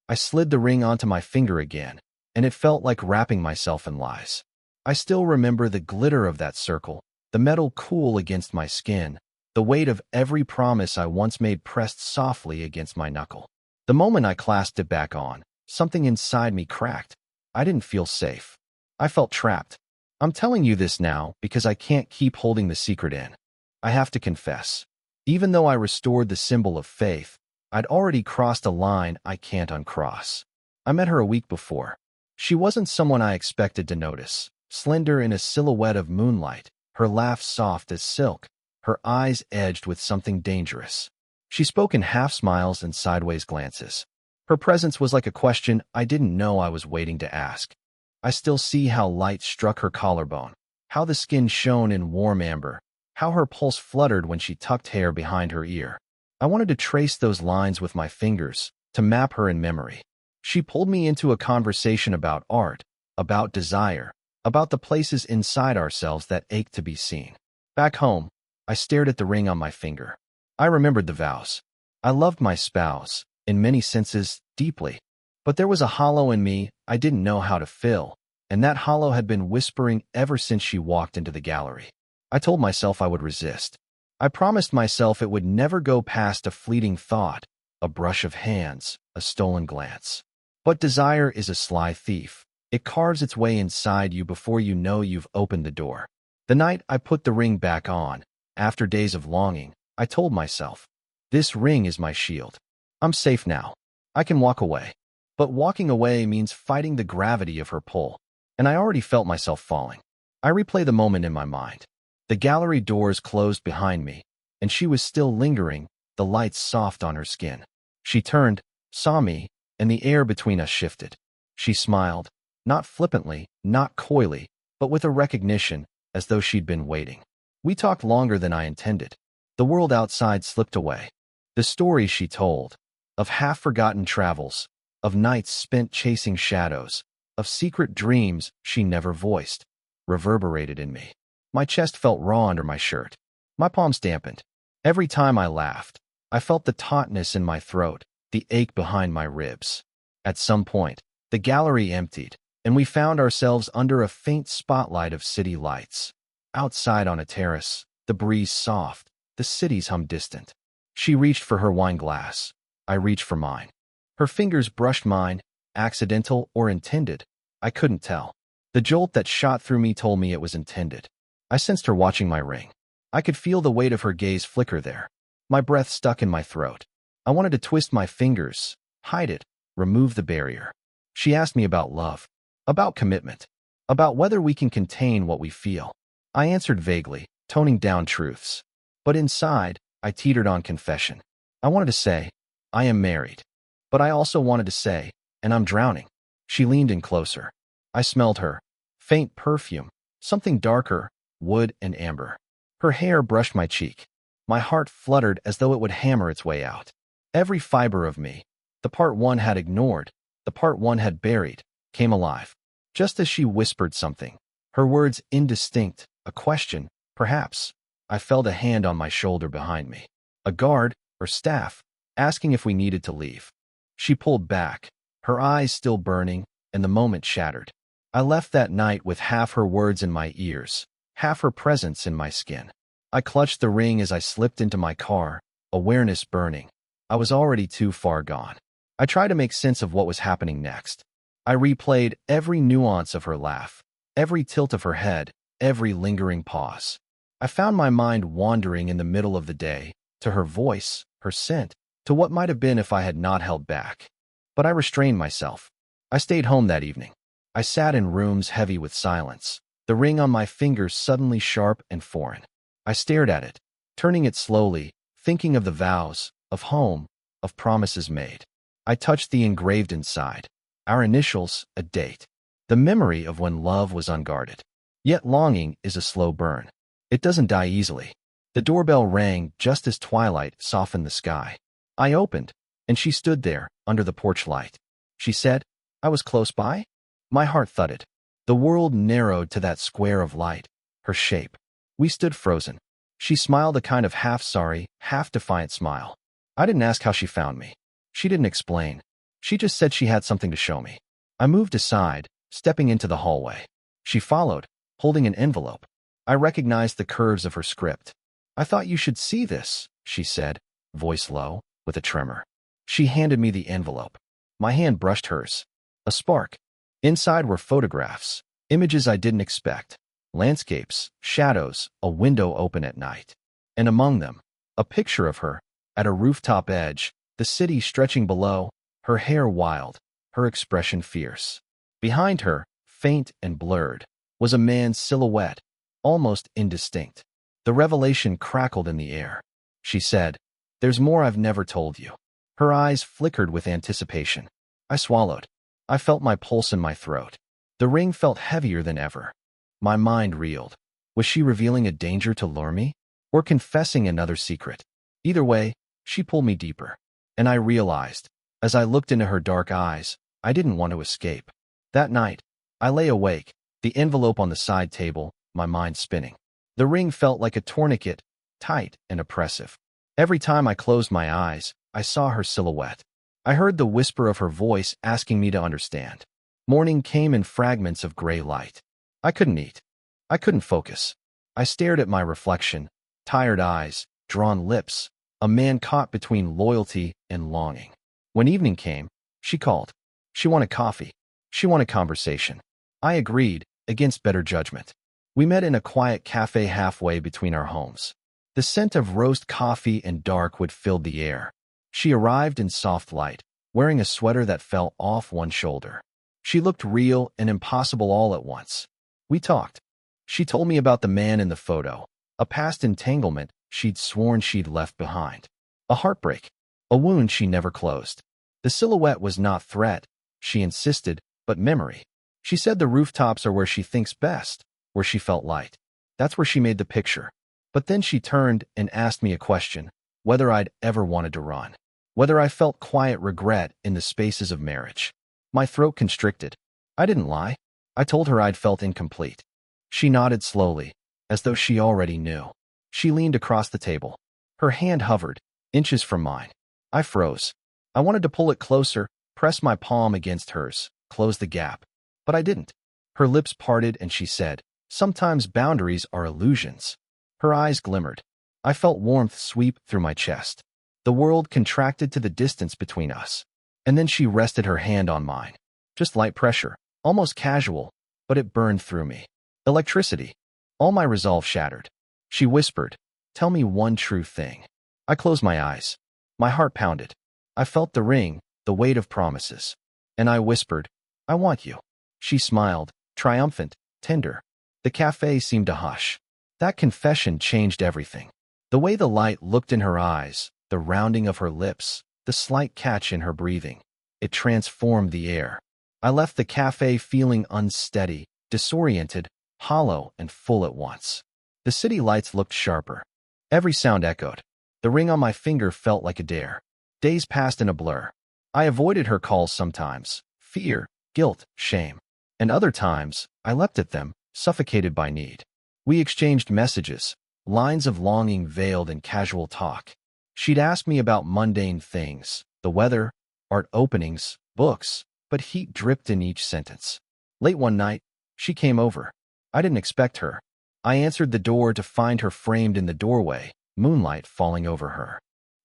I slid the ring onto my finger again, and it felt like wrapping myself in lies. I still remember the glitter of that circle, the metal cool against my skin, the weight of every promise I once made pressed softly against my knuckle. The moment I clasped it back on, something inside me cracked. I didn't feel safe. I felt trapped. I'm telling you this now because I can't keep holding the secret in. I have to confess. Even though I restored the symbol of faith, I'd already crossed a line I can't uncross. I met her a week before. She wasn't someone I expected to notice. Slender in a silhouette of moonlight, her laugh soft as silk, her eyes edged with something dangerous. She spoke in half smiles and sideways glances. Her presence was like a question I didn't know I was waiting to ask. I still see how light struck her collarbone, how the skin shone in warm amber, how her pulse fluttered when she tucked hair behind her ear. I wanted to trace those lines with my fingers, to map her in memory. She pulled me into a conversation about art, about desire, about the places inside ourselves that ache to be seen. Back home, I stared at the ring on my finger. I remembered the vows. I loved my spouse, in many senses, deeply. But there was a hollow in me I didn't know how to fill, and that hollow had been whispering ever since she walked into the gallery. I told myself I would resist. I promised myself it would never go past a fleeting thought, a brush of hands, a stolen glance. But desire is a sly thief. It carves its way inside you before you know you've opened the door. The night I put the ring back on, after days of longing, I told myself, this ring is my shield. I'm safe now. I can walk away. But walking away means fighting the gravity of her pull, and I already felt myself falling. I replay the moment in my mind. The gallery doors closed behind me, and she was still lingering, the lights soft on her skin. She turned, saw me, and the air between us shifted. She smiled, not flippantly, not coyly, but with a recognition, as though she'd been waiting. We talked longer than I intended. The world outside slipped away. The stories she told, of half-forgotten travels, of nights spent chasing shadows, of secret dreams she never voiced, reverberated in me. My chest felt raw under my shirt. My palms dampened. Every time I laughed, I felt the tautness in my throat, the ache behind my ribs. At some point, the gallery emptied, and we found ourselves under a faint spotlight of city lights. Outside on a terrace, the breeze soft, the city's hum distant. She reached for her wine glass. I reached for mine. Her fingers brushed mine, accidental or intended. I couldn't tell. The jolt that shot through me told me it was intended. I sensed her watching my ring. I could feel the weight of her gaze flicker there. My breath stuck in my throat. I wanted to twist my fingers, hide it, remove the barrier. She asked me about love, about commitment, about whether we can contain what we feel. I answered vaguely, toning down truths. But inside, I teetered on confession. I wanted to say, I am married. But I also wanted to say, and I'm drowning. She leaned in closer. I smelled her. Faint perfume, something darker, wood and amber. Her hair brushed my cheek. My heart fluttered as though it would hammer its way out. Every fiber of me, the part one had ignored, the part one had buried, came alive. Just as she whispered something, her words indistinct, a question, perhaps, I felt a hand on my shoulder behind me. A guard, or staff, asking if we needed to leave. She pulled back, her eyes still burning, and the moment shattered. I left that night with half her words in my ears, half her presence in my skin. I clutched the ring as I slipped into my car, awareness burning. I was already too far gone. I tried to make sense of what was happening next. I replayed every nuance of her laugh, every tilt of her head, every lingering pause. I found my mind wandering in the middle of the day, to her voice, her scent, to what might have been if I had not held back. But I restrained myself. I stayed home that evening. I sat in rooms heavy with silence, the ring on my finger suddenly sharp and foreign. I stared at it, turning it slowly, thinking of the vows, of home, of promises made. I touched the engraved inside. Our initials, a date. The memory of when love was unguarded. Yet longing is a slow burn. It doesn't die easily. The doorbell rang just as twilight softened the sky. I opened, and she stood there, under the porch light. She said, I was close by? My heart thudded. The world narrowed to that square of light, her shape. We stood frozen. She smiled a kind of half-sorry, half-defiant smile. I didn't ask how she found me. She didn't explain. She just said she had something to show me. I moved aside, stepping into the hallway. She followed, holding an envelope. I recognized the curves of her script. "I thought you should see this," she said, voice low, with a tremor. She handed me the envelope. My hand brushed hers. A spark. Inside were photographs, images I didn't expect, landscapes, shadows, a window open at night. And among them, a picture of her, at a rooftop edge, the city stretching below, her hair wild, her expression fierce. Behind her, faint and blurred, was a man's silhouette, almost indistinct. The revelation crackled in the air. She said, "There's more I've never told you." Her eyes flickered with anticipation. I swallowed. I felt my pulse in my throat. The ring felt heavier than ever. My mind reeled. Was she revealing a danger to lure me? Or confessing another secret? Either way, she pulled me deeper. And I realized, as I looked into her dark eyes, I didn't want to escape. That night, I lay awake, the envelope on the side table, my mind spinning. The ring felt like a tourniquet, tight and oppressive. Every time I closed my eyes, I saw her silhouette. I heard the whisper of her voice asking me to understand. Morning came in fragments of gray light. I couldn't eat. I couldn't focus. I stared at my reflection, tired eyes, drawn lips, a man caught between loyalty and longing. When evening came, she called. She wanted coffee. She wanted conversation. I agreed, against better judgment. We met in a quiet cafe halfway between our homes. The scent of roast coffee and dark wood filled the air. She arrived in soft light, wearing a sweater that fell off one shoulder. She looked real and impossible all at once. We talked. She told me about the man in the photo, a past entanglement she'd sworn she'd left behind. A heartbreak, a wound she never closed. The silhouette was not threat, she insisted, but memory. She said the rooftops are where she thinks best, where she felt light. That's where she made the picture. But then she turned and asked me a question, whether I'd ever wanted to run, whether I felt quiet regret in the spaces of marriage. My throat constricted. I didn't lie. I told her I'd felt incomplete. She nodded slowly, as though she already knew. She leaned across the table. Her hand hovered, inches from mine. I froze. I wanted to pull it closer, press my palm against hers, close the gap. But I didn't. Her lips parted and she said, "Sometimes boundaries are illusions." Her eyes glimmered. I felt warmth sweep through my chest. The world contracted to the distance between us. And then she rested her hand on mine. Just light pressure, almost casual, but it burned through me. Electricity. All my resolve shattered. She whispered, "Tell me one true thing." I closed my eyes. My heart pounded. I felt the ring, the weight of promises. And I whispered, "I want you." She smiled, triumphant, tender. The cafe seemed to hush. That confession changed everything. The way the light looked in her eyes, the rounding of her lips, the slight catch in her breathing. It transformed the air. I left the cafe feeling unsteady, disoriented, hollow, and full at once. The city lights looked sharper. Every sound echoed. The ring on my finger felt like a dare. Days passed in a blur. I avoided her calls sometimes. Fear, guilt, shame. And other times, I leapt at them, suffocated by need. We exchanged messages, lines of longing veiled in casual talk. She'd ask me about mundane things, the weather, art openings, books, but heat dripped in each sentence. Late one night, she came over. I didn't expect her. I answered the door to find her framed in the doorway, moonlight falling over her.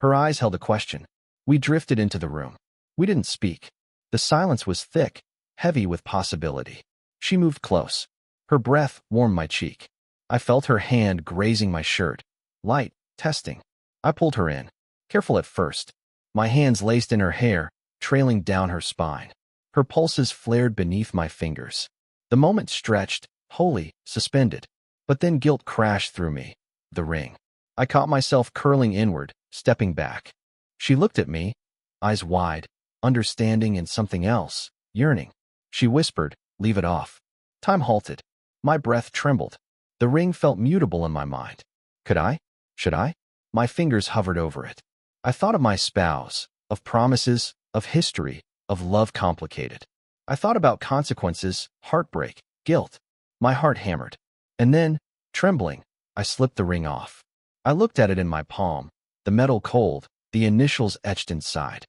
Her eyes held a question. We drifted into the room. We didn't speak. The silence was thick, heavy with possibility. She moved close. Her breath warmed my cheek. I felt her hand grazing my shirt. Light, testing. I pulled her in. Careful at first. My hands laced in her hair, trailing down her spine. Her pulses flared beneath my fingers. The moment stretched, holy, suspended. But then guilt crashed through me. The ring. I caught myself curling inward, stepping back. She looked at me, eyes wide, understanding and something else, yearning. She whispered, "Leave it off." Time halted. My breath trembled. The ring felt mutable in my mind. Could I? Should I? My fingers hovered over it. I thought of my spouse, of promises, of history, of love complicated. I thought about consequences, heartbreak, guilt. My heart hammered. And then, trembling, I slipped the ring off. I looked at it in my palm, the metal cold, the initials etched inside.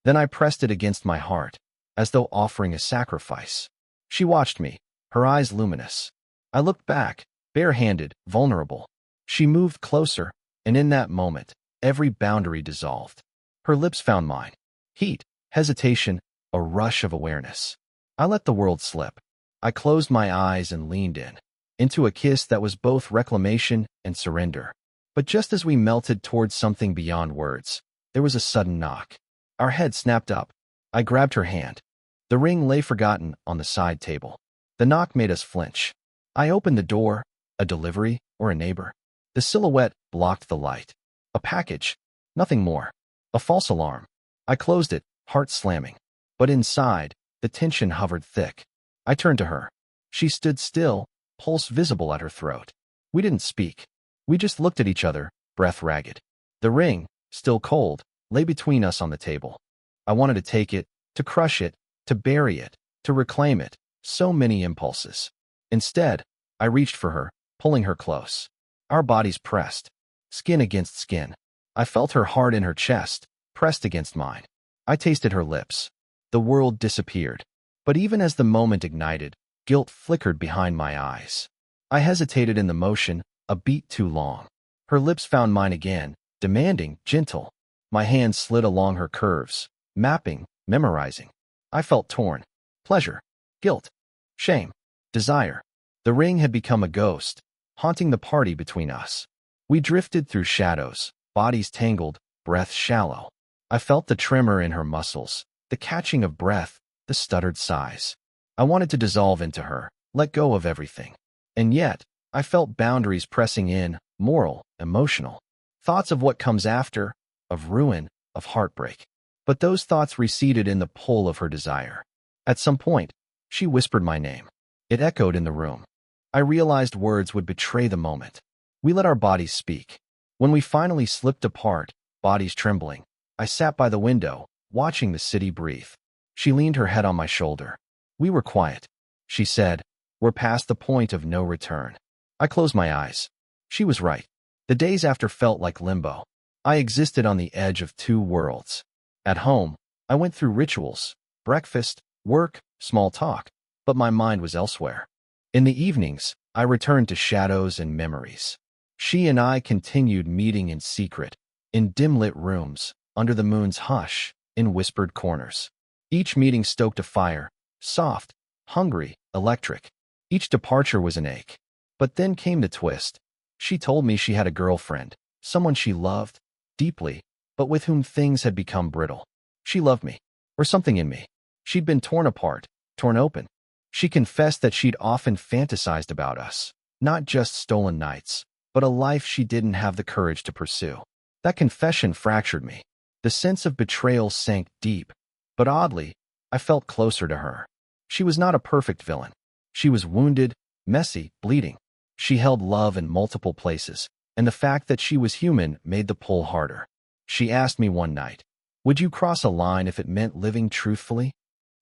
Then I pressed it against my heart, as though offering a sacrifice. She watched me, her eyes luminous. I looked back, bare-handed, vulnerable. She moved closer, and in that moment, every boundary dissolved. Her lips found mine. Heat, hesitation, a rush of awareness. I let the world slip. I closed my eyes and leaned in, into a kiss that was both reclamation and surrender. But just as we melted towards something beyond words, there was a sudden knock. Our heads snapped up. I grabbed her hand. The ring lay forgotten on the side table. The knock made us flinch. I opened the door. A delivery or a neighbor? The silhouette blocked the light. A package. Nothing more. A false alarm. I closed it, heart slamming. But inside, the tension hovered thick. I turned to her. She stood still, pulse visible at her throat. We didn't speak. We just looked at each other, breath ragged. The ring, still cold, lay between us on the table. I wanted to take it, to crush it, to bury it, to reclaim it. So many impulses. Instead, I reached for her, pulling her close. Our bodies pressed, skin against skin. I felt her heart in her chest, pressed against mine. I tasted her lips. The world disappeared. But even as the moment ignited, guilt flickered behind my eyes. I hesitated in the motion, a beat too long. Her lips found mine again, demanding, gentle. My hands slid along her curves, mapping, memorizing. I felt torn. Pleasure, guilt, shame, desire. The ring had become a ghost, haunting the party between us. We drifted through shadows, bodies tangled, breath shallow. I felt the tremor in her muscles, the catching of breath, the stuttered sighs. I wanted to dissolve into her, let go of everything. And yet, I felt boundaries pressing in, moral, emotional. Thoughts of what comes after, of ruin, of heartbreak. But those thoughts receded in the pull of her desire. At some point, she whispered my name. It echoed in the room. I realized words would betray the moment. We let our bodies speak. When we finally slipped apart, bodies trembling, I sat by the window, watching the city breathe. She leaned her head on my shoulder. We were quiet. She said, "We're past the point of no return." I closed my eyes. She was right. The days after felt like limbo. I existed on the edge of two worlds. At home, I went through rituals, breakfast, work, small talk, but my mind was elsewhere. In the evenings, I returned to shadows and memories. She and I continued meeting in secret, in dim-lit rooms, under the moon's hush, in whispered corners. Each meeting stoked a fire, soft, hungry, electric. Each departure was an ache. But then came the twist. She told me she had a girlfriend, someone she loved, deeply, but with whom things had become brittle. She loved me, or something in me. She'd been torn apart, torn open. She confessed that she'd often fantasized about us, not just stolen nights, but a life she didn't have the courage to pursue. That confession fractured me. The sense of betrayal sank deep, but oddly, I felt closer to her. She was not a perfect villain. She was wounded, messy, bleeding. She held love in multiple places, and the fact that she was human made the pull harder. She asked me one night, "Would you cross a line if it meant living truthfully?"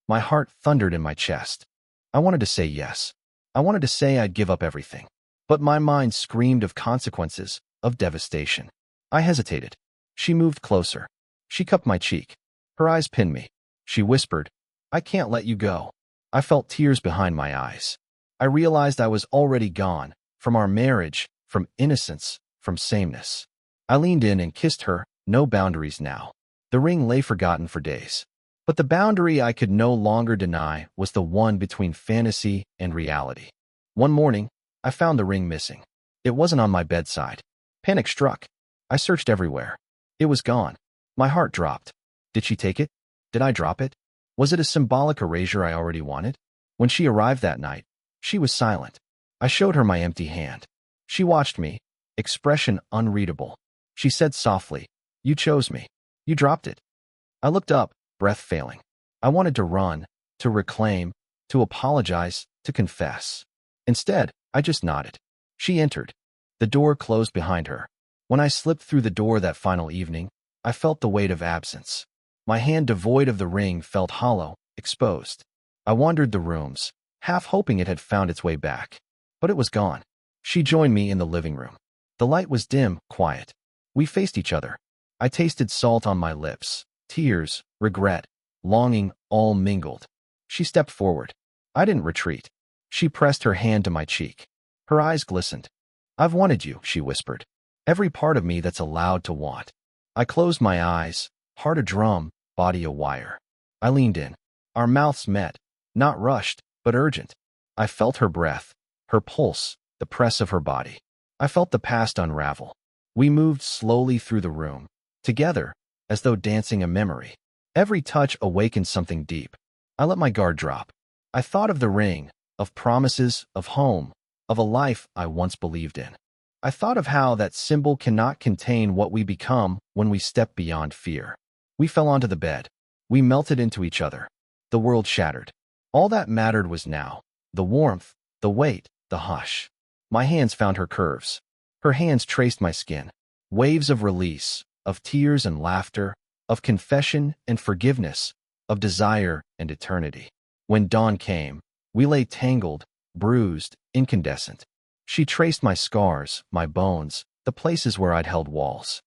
My heart thundered in my chest. I wanted to say yes. I wanted to say I'd give up everything. But my mind screamed of consequences, of devastation. I hesitated. She moved closer. She cupped my cheek. Her eyes pinned me. She whispered, "I can't let you go." I felt tears behind my eyes. I realized I was already gone, from our marriage, from innocence, from sameness. I leaned in and kissed her, no boundaries now. The ring lay forgotten for days. But the boundary I could no longer deny was the one between fantasy and reality. One morning, I found the ring missing. It wasn't on my bedside. Panic struck. I searched everywhere. It was gone. My heart dropped. Did she take it? Did I drop it? Was it a symbolic erasure I already wanted? When she arrived that night, she was silent. I showed her my empty hand. She watched me, expression unreadable. She said softly, "You chose me. You dropped it." I looked up, breath failing. I wanted to run, to reclaim, to apologize, to confess. Instead, I just nodded. She entered. The door closed behind her. When I slipped through the door that final evening, I felt the weight of absence. My hand devoid of the ring felt hollow, exposed. I wandered the rooms, half hoping it had found its way back. But it was gone. She joined me in the living room. The light was dim, quiet. We faced each other. I tasted salt on my lips. Tears, regret, longing, all mingled. She stepped forward. I didn't retreat. She pressed her hand to my cheek. Her eyes glistened. "I've wanted you," she whispered. "Every part of me that's allowed to want." I closed my eyes, heart a drum, body a wire. I leaned in. Our mouths met, not rushed, but urgent. I felt her breath, her pulse, the press of her body. I felt the past unravel. We moved slowly through the room, together, as though dancing a memory. Every touch awakened something deep. I let my guard drop. I thought of the ring, of promises, of home, of a life I once believed in. I thought of how that symbol cannot contain what we become when we step beyond fear. We fell onto the bed. We melted into each other. The world shattered. All that mattered was now. The warmth, the weight, the hush. My hands found her curves. Her hands traced my skin. Waves of release, of tears and laughter, of confession and forgiveness, of desire and eternity. When dawn came, we lay tangled, bruised, incandescent. She traced my scars, my bones, the places where I'd held walls.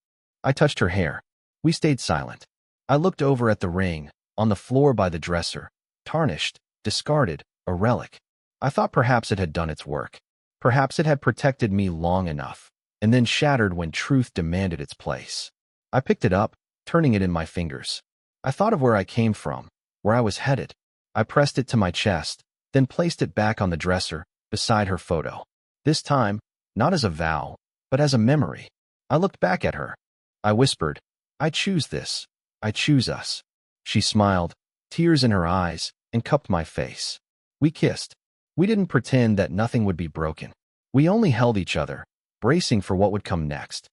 I touched her hair. We stayed silent. I looked over at the ring, on the floor by the dresser, tarnished, discarded, a relic. I thought perhaps it had done its work. Perhaps it had protected me long enough, and then shattered when truth demanded its place. I picked it up, turning it in my fingers. I thought of where I came from, where I was headed. I pressed it to my chest, then placed it back on the dresser, beside her photo. This time, not as a vow, but as a memory. I looked back at her. I whispered, "I choose this. I choose us." She smiled, tears in her eyes, and cupped my face. We kissed. We didn't pretend that nothing would be broken. We only held each other, bracing for what would come next.